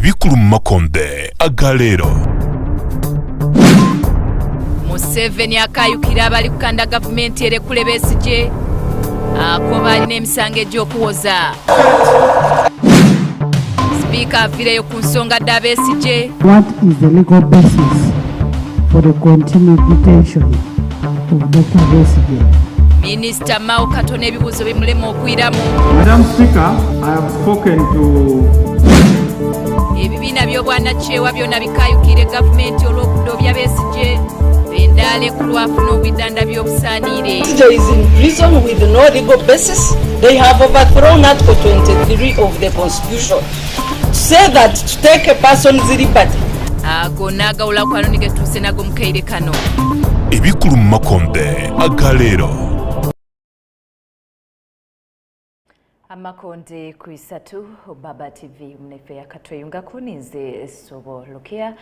Ebikulu mu Amakondheku3 leero. Museveni akayukira abali kukanda gavumenti erekule Besigye akoba alina emisango egy'okuwoza. Sipiika aviireyo ku nsonga dda Besigye. What is the legal basis for the continued detention of Dr. Besigye? Minisita Mao Katona ebibuuzo bimulema okuyiramu. Madam Speaker, I have spoken to ebibiina by'obwannakyewa byonna bikayukire gavumenti olw'okudobya Besigye bendale ku lwafuna obwidanda by'obusaaniire. Besigye is in prison with no legal basis. They have overthrown Article 23 of the Constitution. To say that to take a person's liberty. Ago n'agawula kwano nigetuuse nago mukaire kano. Ebikulu mu Amakondheku3 leero. Amakondheku3 Baba TV mnefe yakatweyunga kuninze sobo lokia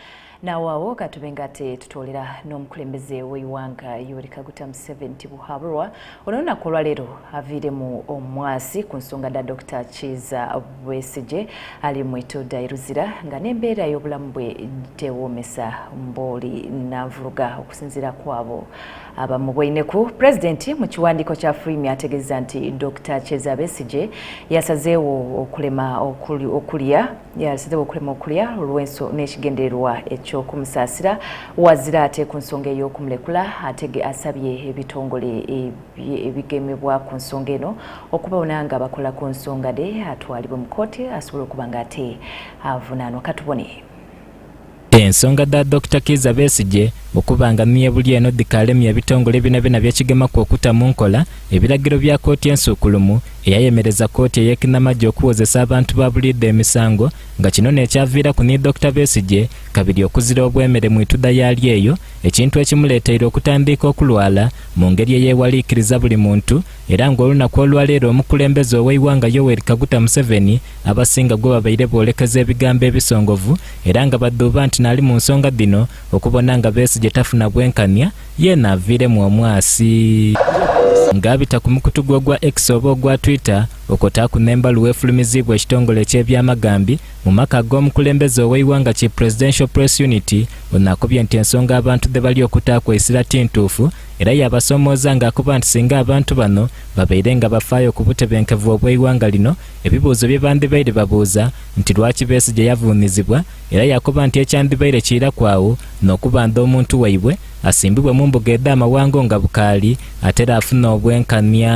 na wawo katubengate tutolera n'omukulembeze w'eiwanga Yoweri Kaguta Museveni buhaburwa onona kolwa lero avire mu omwasi ku nsonga da Dr. Kizza Besigye ali mwito dairuzira nga n'embeera y'obulamu bwe tewomesa mboli navuruga okusinzira kwabo abamubweineku. President mu kiwandiiko kya Freemi ategeeza nti Dr. Kizza Besigye yasazeewo okulema okulya olw'enso n'ekigendererwa eky'okumusaasira wazira ate ku nsonga ey'okumulekula asabye ebitongole ebigemebwa ku nsonga eno okubawona nga bakola ku nsonga de atwalibwe mu kkooti asobole okuba nga ate avunaanwa. Katubone ensonga da Dr. Kizza Besigye okubanga niye buli eno dikalemya ebitongole bina byekigema ku okutamu nkola ebiragiro bya kkooti ensuukulumu eyayemereza kkooti ey'ekinamagye okuwozesa abantu ba bulidde emisango nga kino nekyaviira ku ni Dr. Besigye kabiri okuzira obwemere mu ituda yali eyo ekintu ekimuleetera okutandika okulwala mu ngeri eyewaliikiriza buli muntu era ng'olunaku olwaleero omukulembeze ow'eiwanga Yoweri Kaguta Museveni abasinga gwe babaire boolekeza ebigambo ebisongovu era nga badduuba nti naali mu nsonga dino okubona nga Besigye tafuna bwenkanya yeena aviire mu omwasi. Ngabita ku mukutu gwa X oba ogwa Twitter okotaaku nembalu weefulumizibwa ekitongole eky'ebyamagambi mu maka g'omukulembeze ow'eiwanga ki Presidential Press Unity onakubye nti ensonga abantu de bali okutaaku esira tintuufu era yabasomooza ng'akuba nti singa abantu bano babeire nga bafaayo ku butebenkevu obw'eiwanga lino ebibuuzo bye bandibaire babuuza nti lwaki Besigye yavuunizibwa era yakuba nti ekyandibaire kiira kwawo n'okuba nti omuntu waibwe asimbibwe mu mbuga ed'amawango nga bukaali ate afuna obwenkanya.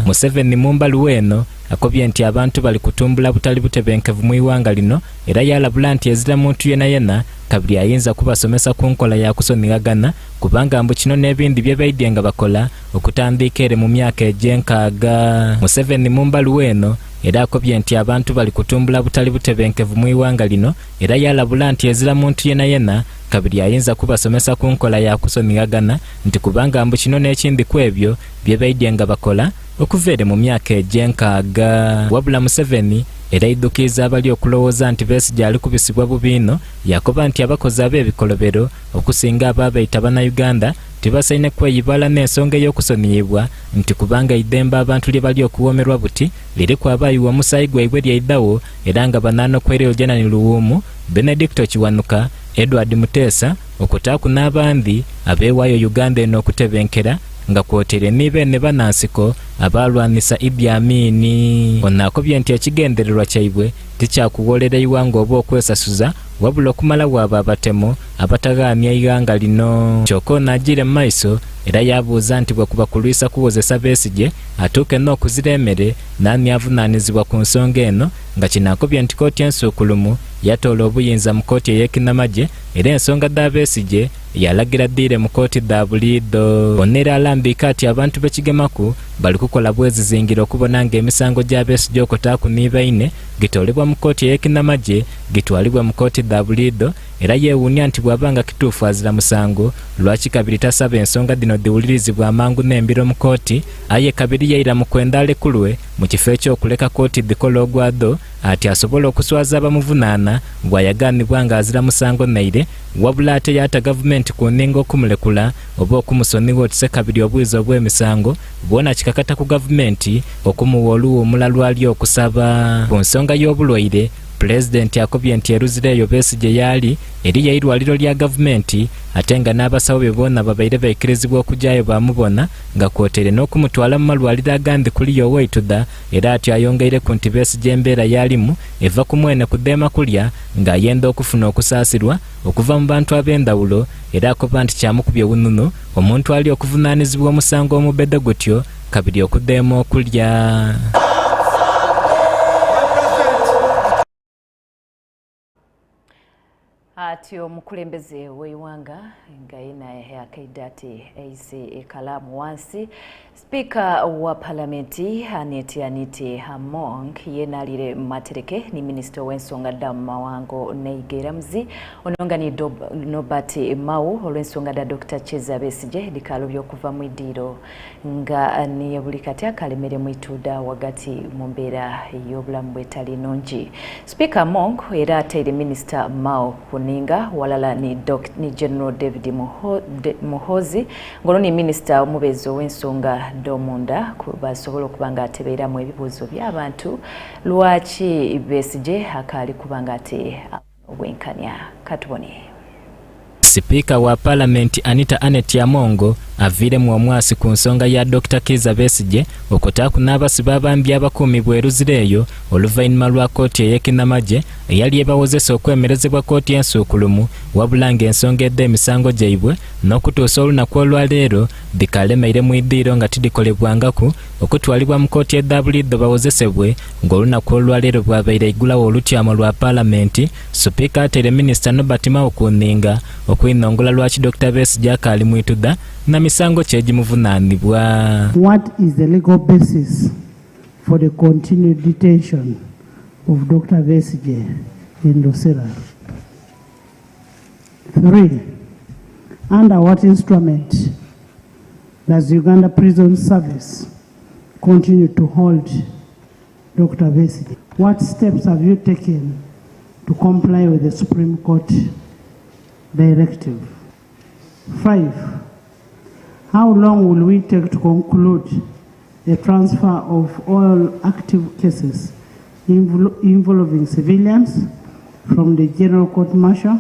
Museveni mu mbaluwa eno akobye nti abantu bali kutumbula butali butebenkevu mu iwanga lino era yalabula nti ezira muntu yena kabiri ayinza kubasomesa ku nkola ya kusonigagana kubanga mbu kino n'ebindi bye baidye nga bakola okutandika ere mu myaka egy'enkaaga. Museveni mu mbaluwa eno era akobye nti abantu bali kutumbula butali butebenkevu mu iwanga lino era yalabula nti ezira muntu yena kabiri ayinza kubasomesa ku nkola ya kusonigagana nti kubanga mbu kino n'ekindi ku ebyo bye baidye nga bakola okuva ere mu myaka egy'enkaaga. Wabula Museveni era iddukiza abali okulowooza nti Besigye ali kubisibwa bubiino yakoba nti abakozi ab'ebikolobero okusinga ababayita bannayuganda tibasaine kweyibala n'ensonga ey'okusoniyibwa nti kubanga idemba abantu lye bali okuwoomerwa buti liri kwabayiwa omusaayi gwaibwe lyaidawo era nga banaano kwereyo Janani Luwumu, Benedicto Kiwanuka, Edward Muteesa okutaaku n'abandi abeewaayo Uganda eno okutebenkera nga kwotere nibe ne banansiko abalwanisa Idi Amini. Onakobye nti ekigendererwa kyaibwe tikyakuwolera iwanga oba okwesasuza wabula okumala waaba abatemu abatagaamya iwanga lino. Kyokka n'agira mu maiso era yabuuza nti bwe kuba kulwisa kuwozesa Besigye atuuke n'okuzira emmere n'ani avunaanizibwa ku nsonga eno nga kinakobye nti kkooti ensuukulumu yatoola obuyinza mu kkooti ey'ekinamagye era ensonga da Besigye yalagira ddiire mu kkooti da buliido. Onera alambika ati abantu b'ekigemaku bali kukola bwezizingira okubona ng'emisango gya Besigye okotaaku nibaine gitolebwa mu kkooti ey'ekinamagye gitwalibwa mu kkooti da buliido era yeewuunya nti bw'abanga kituufu azira musango lwaki kabiri tasaba ensonga dino diwulirizibwa amangu n'embiro mu kkooti aye kabiri yeeyira mu kwenda alekulwe mu kifo eky'okuleka kkooti dikola ogwado ati asobola okuswaza abamuvunaana bw'ayagaanibwa ng'azira musango naire wabula ate yaata gavumenti ku nninga okumulekula oba okumusoniwa otise kabiri obwiza obw'emisango bwona kikakata ku gavumenti okumuwa oluwuumula lwali okusaba. Ku nsonga y'obulwaire Pulezidenti akobye nti eruzireeyo Besigye yali eri y'eirwaliro lya gavumenti ate nga n'abasawo be bonna babaire baikkirizibwa okujjayo bamubona nga kwotere n'okumutwala mu malwaliro agandi kuli yoweituda era atyo ayongeireku nti Besigye embeera yalimu eva ku mwene kudeema kulya ng'ayenda okufuna okusaasirwa okuva mu bantu ab'endawulo era akoba nti kyamukubye bununu omuntu ali okuvunaanizibwa omusango omubedde gutyo kabiri okudeema okulya. Ati omukulembeze w'eiwanga nga yina akaida ati eise ekalamu wansi. Spika wa Palamenti Anite Among yenalire matereke ni Minister w'ensonga dda mu mawango neigeramuzi ononga ni Nobert Mao olw'ensonga dda Dr. Kizza Besigye dikalo by'okuva mu iddiiro nga niye buli kati akalemere mu ituda wagati mu mbeera y'obulamu bwetali nnungi. Spika Among era ateire Minister Mao kuninga walala ni General David Muhozi ngono ni Minister omubeezi w'ensonga domunda basobola okuba nga atebeeramu ebibuuzo by'abantu lwaki Besigye akaali kuba nga ate obwenkanya katubone. Sipiika wa Palamenti Anite Among aviiremu omwasi ku nsonga ya Dr. Kizza Besigye okutaaku n'abasiba abambi abakuumi bweruzireeyo oluvannyuma lwa kkooti ey'ekinnamagye eyali ebawozesa okwemerezebwa kkooti ensuukulumu wabula ng'ensonga edda emisango gyaibwe n'okutuusa olunaku olwaleero bikalemeire mu iddiiro nga tidikolebwangaku okutwalibwa mu kkooti edda buliddo bawozesebwe ng'olunaku olwaleero bwabaire igulawo olutyamo lwa Palamenti. Sipiika ateire Minisita Nobert Mao ku nninga okwinongola lwaki Dr. Besigye akaali mu ituda na misango kyegimuvunaanibwa. What is the legal basis for the continued detention of Dr. Besigye in Lusera? 3. Under what instrument does Uganda Prison Service continue to hold Dr. Besigye? What steps have you taken to comply with the Supreme Court directive? 5. How long will we take to conclude the transfer of all active cases involving civilians from the General Court Martial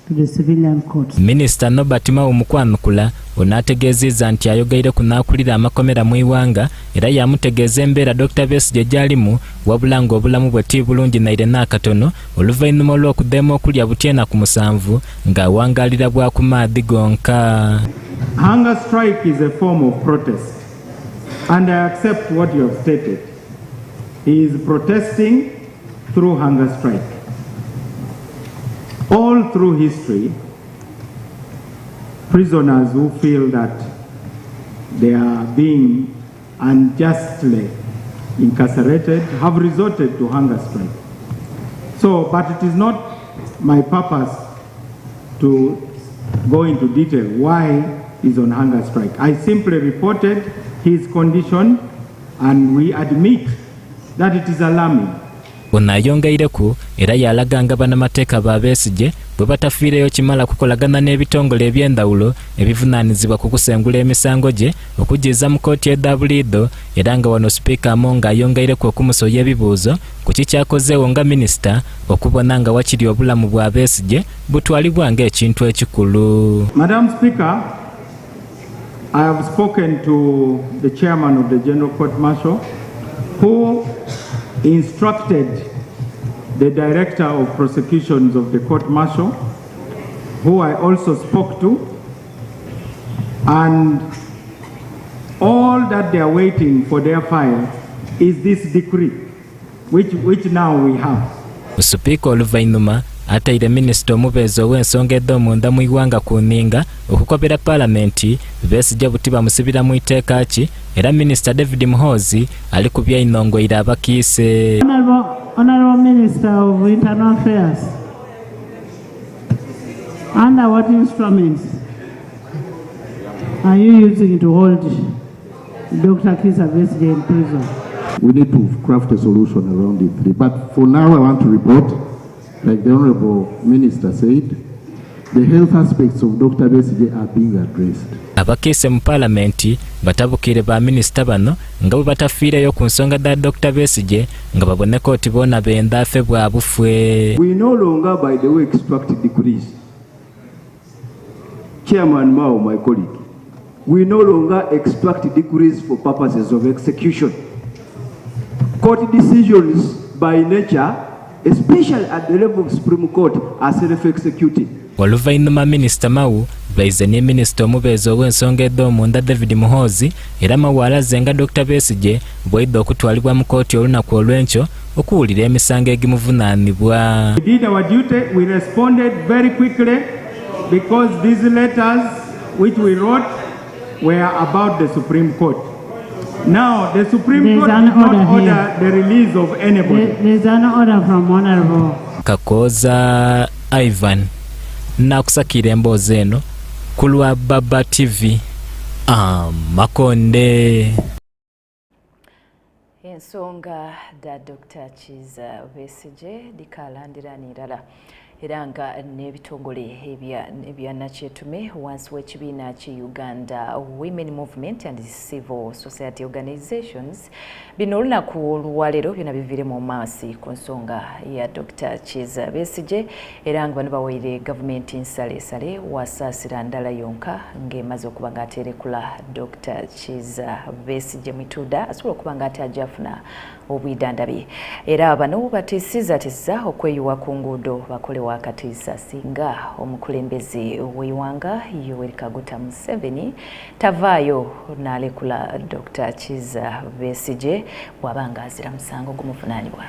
to the civilian courts? Minister Nobert Mao mukwanukula onategeezezza nti ayogaire kunaakulira amakomera mu iwanga era yamutegeeza embeera Dr. Besigye gyalimu wabula ng'obulamu bwe ti bulungi naire n'akatono oluvannyuma olw'okudeema okulya butyena ku 7 ng'awangaalira bwa ku maadhi gonka. Hunger strike is a form of protest, and I accept what you have stated. He is protesting through hunger strike. All through history, prisoners who feel that they are being unjustly incarcerated have resorted to hunger strike. So, but it is not my purpose to go into detail why he's on hunger strike. I simply reported his condition and we admit that it is alarming. Onayongeireku era yalaganga banamateeka ba Besigye bwe batafiireyo kimala kukolagana n'ebitongole eby'endawulo ebivunaanizibwa ku kusengula emisango gye okugyiza mu kkooti edda buliddo era nga wano Sipiika Among ayongeireku okumusoya ebibuuzo ku kikyakozeewo nga minisita okubona nga wakiri obulamu bwa Besigye butwalibwa ng'ekintu ekikulu. Madam Speaker, I have spoken to the chairman of the General Court Martial who instructed the director of prosecutions of the court martial, who I also spoke to, and all that they are waiting for their file is this decree, which now we have. Sipiika oluvannyuma ateire minisita omubeezi ow'ensonga edda omunda mu iwanga ku nninga okukobera Palamenti Besigye buti bamusibira mu iteeka ki era minisita David Muhozi ali ku byayinongoire abakiise. Honorable Minister of Internal Affairs, under what instruments are you using to hold Dr. Kizza Besigye in prison? We need to craft a solution around it. But for now, I want to report, like the Honorable Minister said, the health aspects of Dr. Besigye are being addressed. Abakiise mu Palamenti batabukire ba minisita bano nga bwe batafiireyo ku nsonga da Dr. Besigye nga babone kooti boona benda afe bwa bufwe. We no longer, by the way, extract decrees. Chairman Mao, my colleague, we no longer extract decrees for purposes of execution. Court decisions by nature, especially at the level of Supreme Court, are self-executing. Oluvannyuma Minisita Mao baize ne Minisita omubeezi ow'ensonga ez'omunda David Muhoozi era Mao alaze nga Dr. Besigye bw'edda okutwalibwa mu kooti olunaku olw'enkyo okuwulira emisango egimuvunaanibwa. We did our duty, we responded very quickly because these letters which we wrote were about the Supreme Court. Now, the Supreme Court did not order the release of anybody. There's an order from Honorable Kakoza Ivan nakusakira emboozi eno ku lwa Baba TV Amakonde. Ensonga da Dr. Kizza Besigye dikalandiranirala era nga n'ebitongole ebya nakyetume wansi w'ekibiina ki Uganda Women Movement and Civil Society Organizations bino olunaku olwaleero byonna biviire mu maaso ku nsonga ya Dr. Kizza Besigye era nga bano baweere gavumenti nsaleesale wasaasira ndala yonka ng'emaze okuba ng'aterekula Dr. Kizza Besigye Mituda asobola okuba ng'ate ajafuna obwidandabi era bano batiisizatiza okweyiwa ku nguudo bakole wakatiisa singa omukulembeze w'eggwanga Yoweri Kaguta Museveni tavaayo n'alekula Dr. Kizza Besigye bw'aba ng'azira musango gumuvunaanibwa.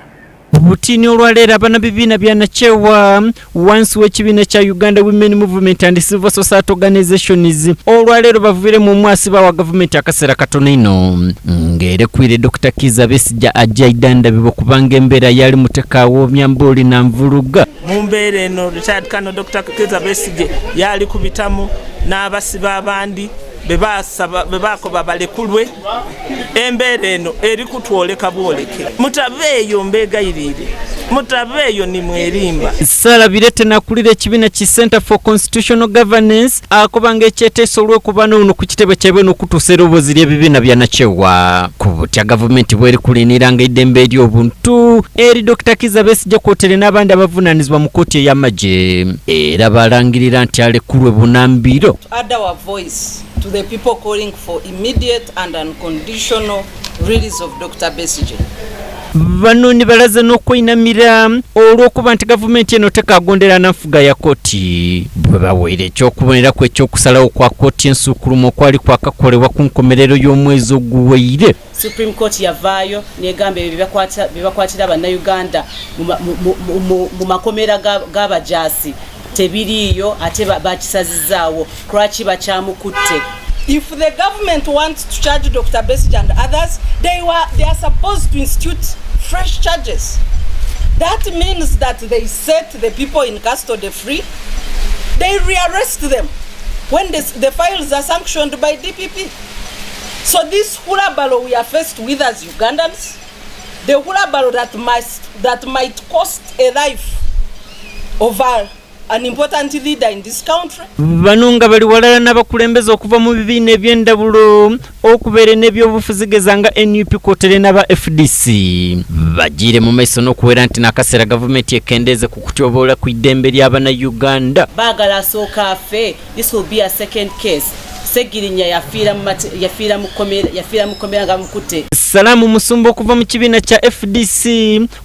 Butini olwaleero abana bibiina bya nakyewa wansi w'ekibiina kya Uganda Women Movement and Civil Society Organizations olwaleero bavuire mu mwasi bawa gavumenti akaseera katono ino ng'erekwire Dr. Kizza Besigye ajja idandabibwa kubanga embeera yali mutekaawo myambooli na nvuluga. Mu mbeera eno Richard Kano Dr. Kizza Besigye yali kubitamu n'abasiba abandi bebakoba balekulwe embeera eno eri kutwoleka bwoleke mutabeeyo mbegayirire mutabeeyo ni mwerimba. Sala birete nakulira ekibiina ki Center for Constitutional Governance akobanga ekyeteeso olw'okuba n'ono ku kitebe kyabwe n'okutuusa eroboozi ly'ebibiina bya nakyewa ku butya gavumenti bw'eri kuliniranga eddembe ery'obuntu eri Dr. Kizza Besigye kwotere n'abandi abavunaanizibwa mu kooti ey'amagye era balangirira nti alekulwe bunambiro. To the people calling for immediate and unconditional release of Dr. Besigye. Bano ni balaze n'okwinamira olw'okuba nti gavumenti eno tekagondera nfuga ya kooti bwe baweere ekyokubonerako ekyokusalawo kwa kooti ensuukulumu okwali kwakakolebwa ku nkomerero y'omwezi oguweire. Supreme Court yavaayo n'egamba ebyo bibakwatira bannayuganda mu makomera g'abajaasi tebiriyo ate bakisazizaawo lwaki bakyamukutte. If the government wants to charge Dr. Besigye and others, they are supposed to institute fresh charges. That means that they set the people in custody free. They rearrest them when the files are sanctioned by DPP. So this hula-balo we are faced with as Ugandans, the hula-balo that might cost a life of an important leader in this country. Bano nga bali walala n'abakulembeze okuva mu bibiina eby'endawulo okubeera n'ebyobufuzi gezanga NUP kwotere n'aba FDC bagiire mu maiso n'okuwera nti n'akaseera gavumenti ekendeeze ku kutyoboola ku iddembe ly'abannayuganda. Baagala asooka afe. This will be a second case. Segirinya yafiira mu komera nga mukutte. Salamu Musumba okuva mu kibiina kya FDC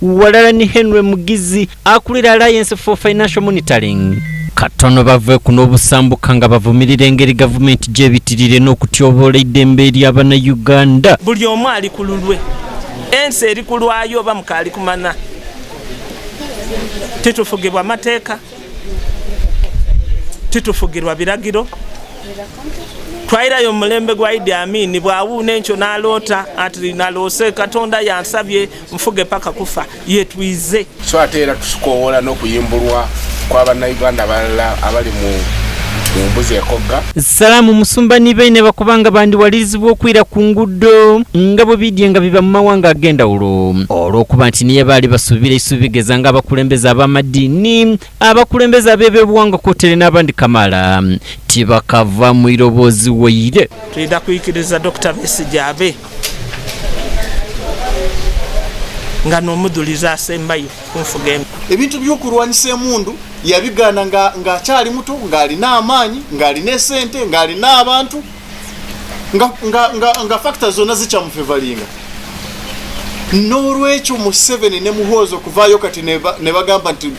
walala ni Henry Mugizi akulira Alliance for Financial Monitoring. Katono bave kuno obusambuka nga bavumirira engeri gavumenti gyebitirire n'okutyoboola eddembe ly'abannayuganda. Buli omu ali ku lulwe ensi eri ku lwayo oba mukaali kumana titufugibwa mateeka titufugirwa biragiro. Twairayo mulembe gwa Idi Amin bwawuuna enkyo n'aloota ati naloose Katonda yansabye nfuge paka kufa yetwize. So ate era tusikoowola n'okuyimbulwa kw'abannayuganda abalala abali mu mbuzi ekogga. Salamu Musumba ni baine bakubanga bandiwalirizibwa okwira ku ngudo nga bwe bidye nga biba mu mawanga ag'endawulo olw'okuba nti niye baali basuubira isuubi geza nga abakulembeze ab'amadiini abakulembeze ab'ebyobuwangwa kwotere n'abandi kamala tibakava mu iroboozi weire. Tuyida kuyikiriza Dr. Besigye abe nga n'omuduliza asembayo kunfuga embi. Ebintu by'okulwanyisa emundu yabigaana ng'akyali muto, ng'alina amaanyi, ng'alina esente, ng'alina abantu, nga factor zonna zikyamufevalinga. N'olwekyo Museveni ne Muhoozi kuvaayo kati ne bagamba nti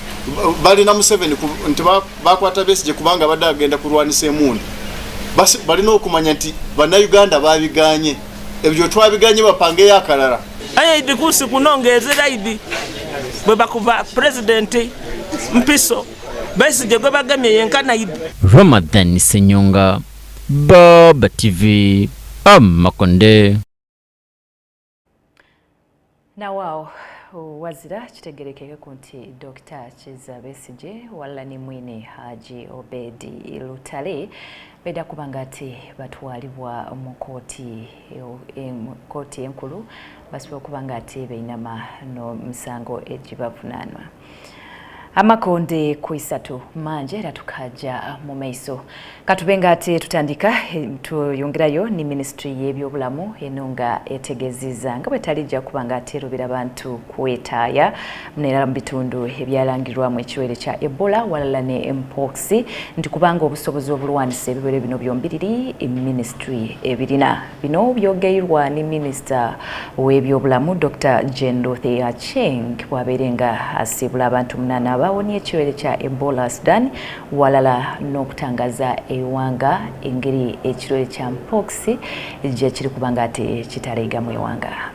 balina Museveni nti bakwata Besigye kubanga badde agenda kulwanisa emundu. Balina okumanya nti bannayuganda babiganye. Ebyo twabiganye bapangeyo akalala. Idi kusi kunongezera idi bwe bakuba president Mpiso Besigye gwe bagamye yenkana idi. Ramadan Senyonga, Baba TV, Amakonde. Na wao wazira kitegerekeke kunti Dr. Kizza Besigye wala ni mwine Haji Obedi Lutale beda kubanga ati batwalibwa mu kooti enkulu basiba kubanga ati beinama no musango ejibavunanwa. Amakondheku3 manje era tukaja mu maiso katubenga ati tutandika tuyongerayo ni ministry y'ebyobulamu enunga etegeziza nga bwetalijja kubanga ati rubira abantu kwetaya mnera mbitundu ebyalangirwa mu ekiwere kya Ebola walala ne mpox nti kubanga obusobozi obulwanisa ebibere bino byombiriri ministry ebirina bino byogeirwa ni minister w'ebyobulamu Dr. Jendothe Acheng bwaberenga asibula abantu munana bawoni ekiwere kya Ebola Sudan walala n'okutangaza ewanga engeri ekirwere kya mpox je kiri kubanga ate kitalega mu ewanga.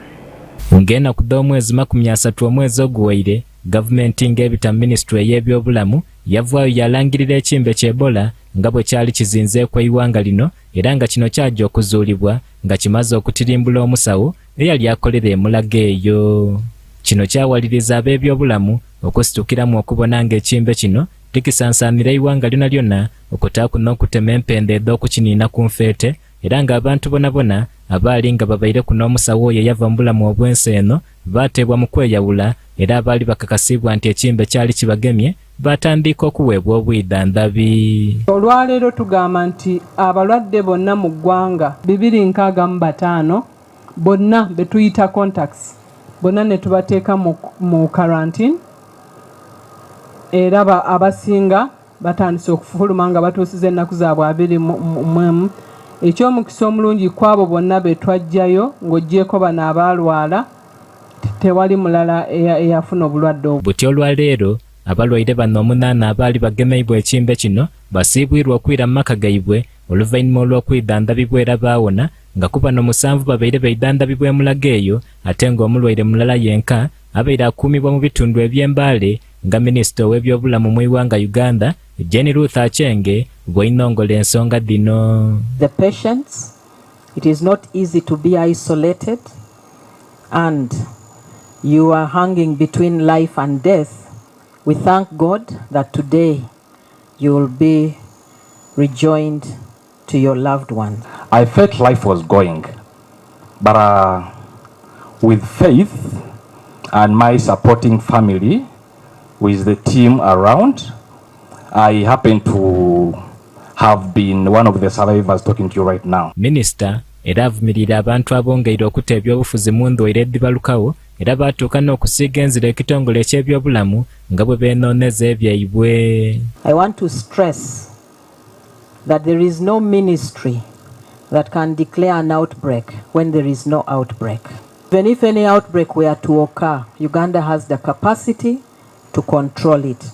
Ngena kuda omwezi 30 omwezi oguwaire gavumenti ng'ebita ministry y'ebyobulamu yavaayo yalangirira ekimbe kya Ebola nga bwe kyali kizinze kwa iwanga lino era nga kino kyajja okuzuulibwa nga kimaze okutirimbula omusawo eyali akolera emulaga eyo. Kino kyawaliriza ab'ebyobulamu okustukiramu okubona ng'ekimbe kino likisansanira iwanga lyonna lyonna okutaku n'okutema empende ed'okukiniina ku nfeete era ng'abantu bonabona abaali nga babaire ku n'omusawo oyo yava mu bulamu obw'ensi eno baateebwa mu kweyawula era abaali bakakasibwa nti ekimbe kyali kibagemye batandika okuweebwa obwiddandabi. Olwaleero tugamba nti abalwadde bonna mu ggwanga 265 bonna betuyita contacts bonna ne tubateeka mu quarantine era abasinga batandise okufuluma nga batuusiza ennaku zaabwe 24. Ekyomukisa omulungi kwabo bonna betwajjayo ng'oggyeko bano abaalwala tewali mulala eyafuna obulwadde obwo. Buti olwaleero abalwaire bano 8 abaali bagemeibwa ekimbe kino basiibwirwa okwira mu maka gaibwe oluvannyuma olw'okwidandabibwa era baawona nga ku bano 7 babaire beidandabibwa emulaga eyo ate ng'omulwaire mulala yenka abaire akuumibwa mu bitundu eby'embaale nga minisita w'ebyobulamu mu iwanga Uganda Jenny Ruth Achenge bw'inongola ensonga dino. The patients, it is not easy to be isolated and you are hanging between life and death. We thank God that today you will be rejoined to your loved ones. I felt life was going, but with faith and my supporting family, with the team around, I happen to have been one of the survivors talking to you right now. Minister era avumirira abantu abongeire okuta ebyobufuzi mu ndwaire edibalukawo era batuuka n'okusiiga enzira ekitongole eky'ebyobulamu nga bwe beenooneza ebyaibwe. I want to stress that there is no ministry that can declare an outbreak when there is no outbreak. Even if any outbreak were to occur, Uganda has the capacity to control it.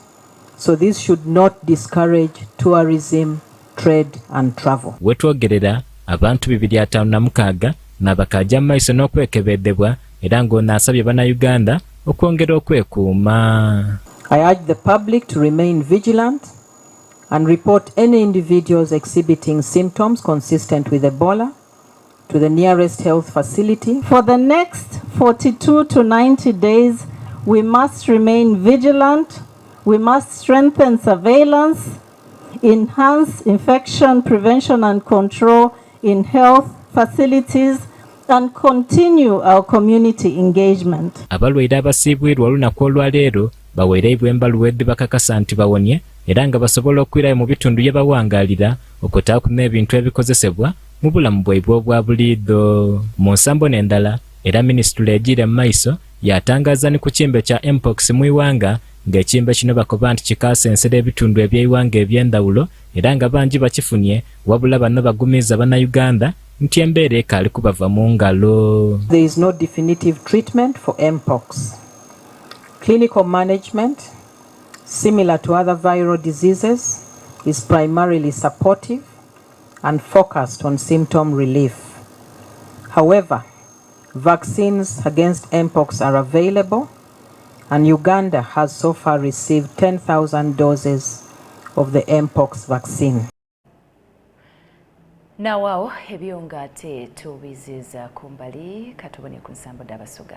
So this should not discourage tourism, trade and travel. Wetwogerera abantu 256 nabakajja maiso n'okwekebedebwa era ng'onaasabye bannayuganda okwongera okwekuuma. I urge the public to remain vigilant and report any individuals exhibiting symptoms consistent with Ebola to the nearest health facility. For the next 42 to 90 days, we must remain vigilant. We must strengthen surveillance, enhance infection prevention and control in health facilities, and continue our community engagement. Abalwaire abasiibwirwa olunaku olwaleero baweereibwa embaluwa edibakakasa nti bawonye era nga basobola okwirayo mu bitundu bye bawangaalira okutaakuna ebintu ebikozesebwa mu bulamu bwaibwe obwa buliido. Mu nsambo n'endala era minisitule ejire mu maiso yatangaza ni ku kimbe kya mpox mu iwanga ng'ekimbe kino bakoba nti kikasensera ebitundu eby'iwanga eby'endawulo era nga bangi bakifunye wabula bano bagumiza bannayuganda nti embeera ekaali kubava mu ngalo. There is no definitive treatment for mpox. Clinical management, similar to other viral diseases, is primarily supportive and focused on symptom relief. However, vaccines against mpox are available, and Uganda has so far received 10,000 doses of the mpox vaccine. Nawao ebyonga ate tubiziza kumbali katubone ku nsambo d'Abasoga.